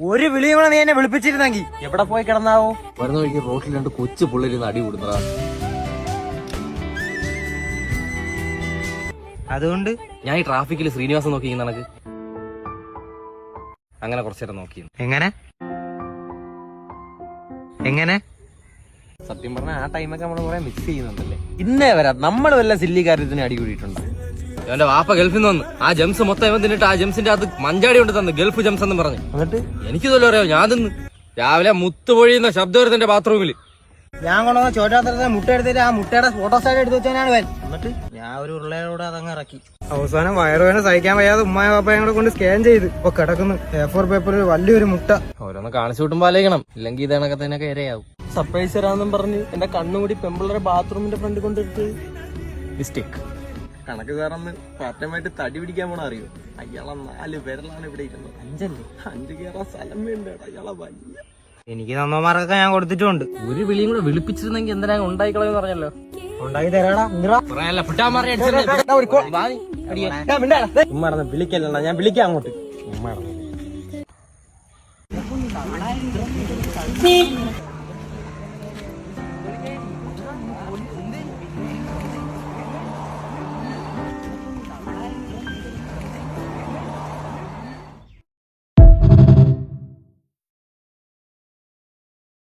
ഒരു വിളിയും കൂടെ നീ എന്നെ വിളിപ്പിച്ചിരുന്നെങ്കി എവിടെ പോയി കിടന്നാവോ? വരുന്ന വഴിക്ക് റോട്ടിൽ 2 കൊച്ചു പിള്ളേരുന്ന് അടി കൂടുന്നതാ. അതുകൊണ്ട് ഞാൻ ഈ ട്രാഫിക്കിൽ ശ്രീനിവാസൻ നോക്കി നടക്ക് അങ്ങനെ കുറച്ചേരം നോക്കി. എങ്ങനെ സത്യം പറഞ്ഞ ആ ടൈമൊക്കെ നമ്മൾ കുറെ മിസ് ചെയ്യുന്നുണ്ടല്ലേ. ഇന്നേ വരാ നമ്മൾ വല്ല സില്ലി കാര്യത്തിന് അടി കൂടിയിട്ടുണ്ട്. എന്റെ വാപ്പ ഗൾഫിൽ നിന്ന് വന്നു. ആ ജംസ് മൊത്തം ഇവൻ തിന്നിട്ട് ആ ജംസിന്റെ അത് മഞ്ചാടി കൊണ്ട് തന്നു, ഗൾഫ് ജംസ് എന്ന് പറഞ്ഞു. എന്നിട്ട് എനിക്കിതല്ലോ അറിയാം. ഞാൻ തിന്ന് രാവിലെ മുത്ത് പൊഴിയുന്ന ശബ്ദം എന്റെ ബാത്റൂമിൽ. ഞാൻ കൊണ്ടുവന്ന ചോറ്റാത്തരത്തെ മുട്ട എടുത്തിട്ട് ആ മുട്ടയുടെ ഫോട്ടോസായിട്ട് എടുത്ത് വെച്ചാണ് വൻ. എന്നിട്ട് ഞാൻ ഒരു ഉരുളയോടെ അതങ്ങ് ഇറക്കി. അവസാനം വയറുവേന സഹിക്കാൻ വയ്യാതെ ഉമ്മായ പാപ്പയും കൂടെ കൊണ്ട് സ്കാൻ ചെയ്ത് ഇപ്പൊ കിടക്കുന്നു A4 പേപ്പറിൽ വലിയൊരു മുട്ട. ഓരോന്ന് കാണിച്ചു വിട്ടുമ്പോ ആലോചിക്കണം, ഇല്ലെങ്കിൽ ഇതണക്കെ തന്നെ ഇരയാവും. സർപ്രൈസ് തരാന്നും പറഞ്ഞ് എന്റെ കണ്ണുകൂടി പെമ്പിള്ളേരെ ബാത്റൂമിന്റെ ഫ്രണ്ട് കൊണ്ടിട്ട് മിസ്റ്റേക്ക്. കണക്ക് കാരണം പാർട്ടമായിട്ട് തടി പിടിക്കാൻ പോണ അറിയോ? അയാളെ 4 പേരിലാണ് ഇവിടെ ഇരുന്നത്. 5 കയറാൻ സ്ഥലം വേണ്ട. അയാളെ വലിയ എനിക്ക് തന്നോമാർക്കൊക്കെ ഞാൻ കൊടുത്തിട്ടുണ്ട്. ഒരു വിളിയും കൂടെ വിളിപ്പിച്ചിരുന്നെങ്കിൽ എന്തിനാ ഉണ്ടായിക്കളയെന്ന് പറഞ്ഞല്ലോ. ഉണ്ടാക്കി തരാടാ. വിളിക്കല്ല, ഞാൻ വിളിക്കാം അങ്ങോട്ട്.